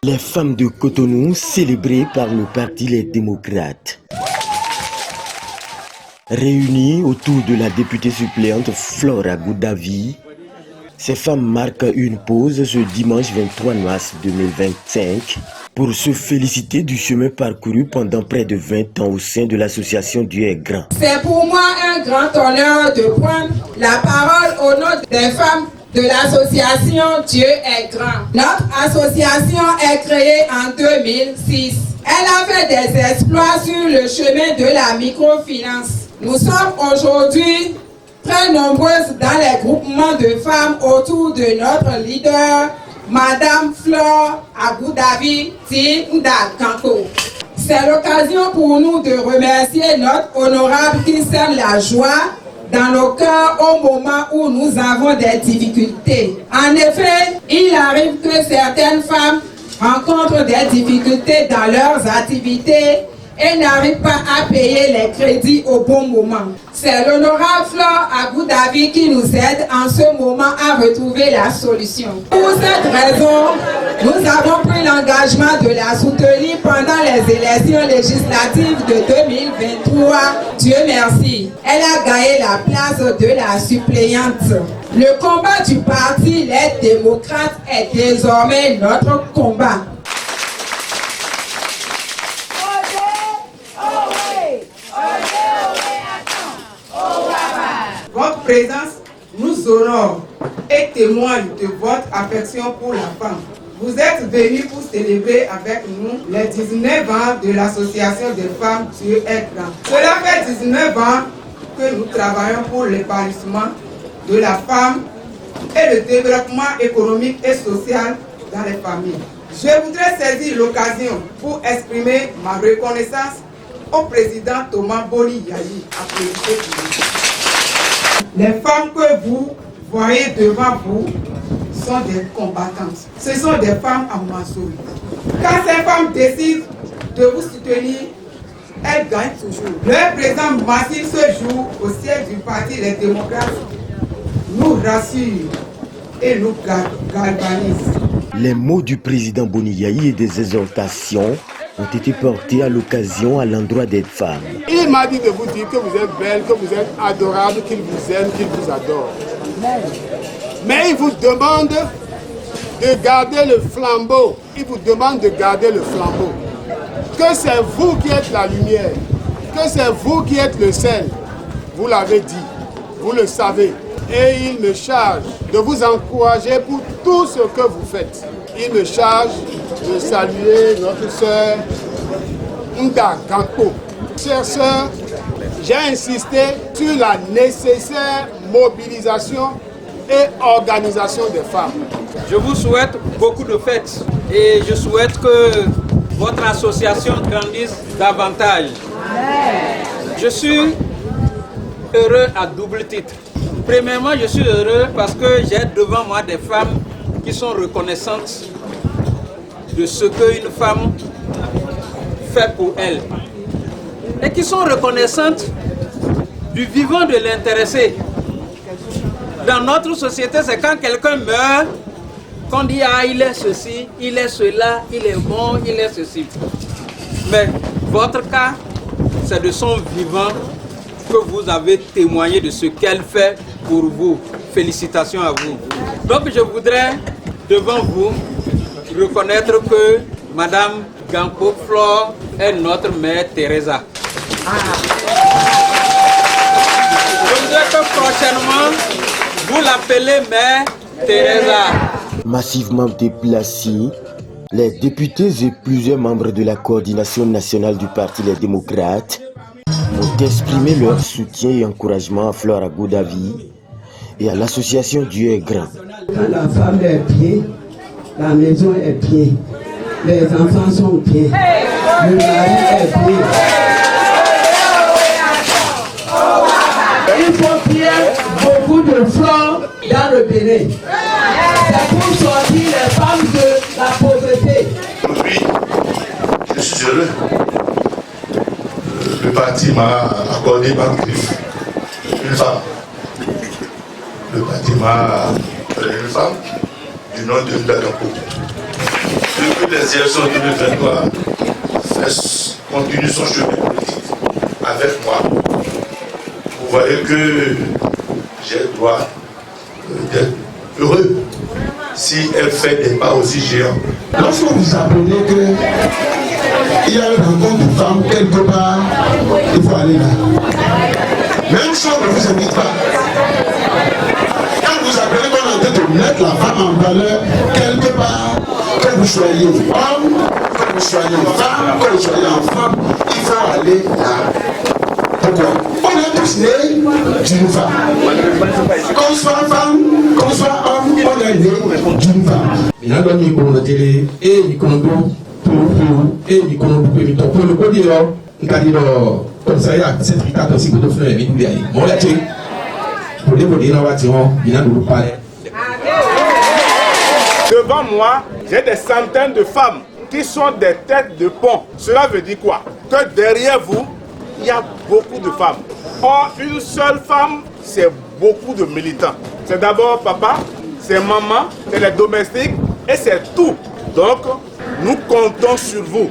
Les femmes de Cotonou célébrées par le Parti Les Démocrates. Réunies autour de la députée suppléante Flora Goudavi, ces femmes marquent une pause ce dimanche 23 mars 2025 pour se féliciter du chemin parcouru pendant près de 20 ans au sein de l'association Dieu est grand. C'est pour moi un grand honneur de prendre la parole au nom des femmes de l'association Dieu est grand. Notre association est créée en 2006. Elle a fait des exploits sur le chemin de la microfinance. Nous sommes aujourd'hui très nombreuses dans les groupements de femmes autour de notre leader, Madame Flora Goudavi Tinda-Kanko. C'est l'occasion pour nous de remercier notre honorable qui sème la joie dans nos cœurs au moment où nous avons des difficultés. En effet, il arrive que certaines femmes rencontrent des difficultés dans leurs activités et n'arrivent pas à payer les crédits au bon moment. C'est l'honorable Flora Goudavi qui nous aide en ce moment à retrouver la solution. Pour cette raison, nous avons pris l'engagement de la soutenir pendant les élections législatives de 2023. Dieu merci. Elle a gagné la place de la suppléante. Le combat du Parti Les Démocrates est désormais notre combat. Votre présence nous honore et témoigne de votre affection pour la femme. Vous êtes venus pour célébrer avec nous les 19 ans de l'association des femmes Dieu est grand. Cela fait 19 ans que nous travaillons pour l'épanouissement de la femme et le développement économique et social dans les familles. Je voudrais saisir l'occasion pour exprimer ma reconnaissance au président Thomas Boni Yayi. Les femmes que vous voyez devant vous sont des combattantes. Ce sont des femmes en majorité. Quand ces femmes décident de vous soutenir, elles gagnent toujours. Leur présence massive ce jour au siège du Parti Les Démocrates nous rassure et nous galvanise. Les mots du président Boni Yayi et des exhortations ont été portés à l'occasion à l'endroit des femmes. Il m'a dit de vous dire que vous êtes belle, que vous êtes adorable, qu'il vous aime, qu'il vous adore. Mais il vous demande de garder le flambeau. Il vous demande de garder le flambeau. Que c'est vous qui êtes la lumière. Que c'est vous qui êtes le sel. Vous l'avez dit. Vous le savez. Et il me charge de vous encourager pour tout ce que vous faites. Il me charge de saluer notre sœur Tinda-Kanko. Chère sœur, j'ai insisté sur la nécessaire mobilisation et organisation des femmes. Je vous souhaite beaucoup de fêtes et je souhaite que votre association grandisse davantage. Je suis heureux à double titre. Premièrement, je suis heureux parce que j'ai devant moi des femmes qui sont reconnaissantes de ce qu'une femme fait pour elle et qui sont reconnaissantes du vivant de l'intéressé. Dans notre société, c'est quand quelqu'un meurt qu'on dit « Ah, il est ceci, il est cela, il est bon, il est ceci ». Mais votre cas, c'est de son vivant que vous avez témoigné de ce qu'elle fait pour vous. Félicitations à vous. Donc je voudrais, devant vous, reconnaître que Madame Ganko Flora est notre mère Teresa. Je voudrais que prochainement, vous l'appelez mère Teresa. Massivement déplacés, les députés et plusieurs membres de la coordination nationale du Parti Les Démocrates ont exprimé leur soutien et encouragement à Flora Goudavi et à l'association Dieu est grand. Quand la femme est bien, la maison est bien, les enfants sont bien, le mari est bien. Il faut qu'il y ait beaucoup de fleurs dans le Bénin. C'est pour sortir les femmes de la pauvreté. Aujourd'hui, je suis heureux. Le parti m'a accordé une femme. Le parti m'a accordé une femme du nom de Tinda-Kanko. Depuis les élections 2023 continue son chemin politique avec moi. Vous voyez que j'ai le droit d'être heureux si elle fait des pas aussi géants. Lorsque vous apprenez qu'il y a une rencontre de femmes quelque part, il faut aller là. Même si on ne vous invite pas. Quand vous apprenez qu'on est en train de mettre la femme en valeur quelque part, que vous soyez homme, que vous soyez femme, que vous soyez enfant, il faut aller là. Pourquoi? On est tous nés d'une femme. Qu'on soit femme, qu'on soit homme, on est né d'une femme. Mina dɔ mi kɔnɔ tele mi kɔnɔ do puru mi kɔnɔ do mi tɔ puru ko di yɔ nka di dɔ kɔmisariya sɛtirika tɔ si koto filɛ mi duli ayi mɔɔ la tse poli ko di na waati hɔn mina dulu pa dɛ. Devant moi, j'ai des centaines de femmes qui sont des têtes de pont. Cela veut dire quoi? Que derrière vous, il y a beaucoup de femmes. Or, une seule femme, c'est beaucoup de militants. C'est d'abord papa, c'est maman, c'est les domestiques et c'est tout. Donc, nous comptons sur vous.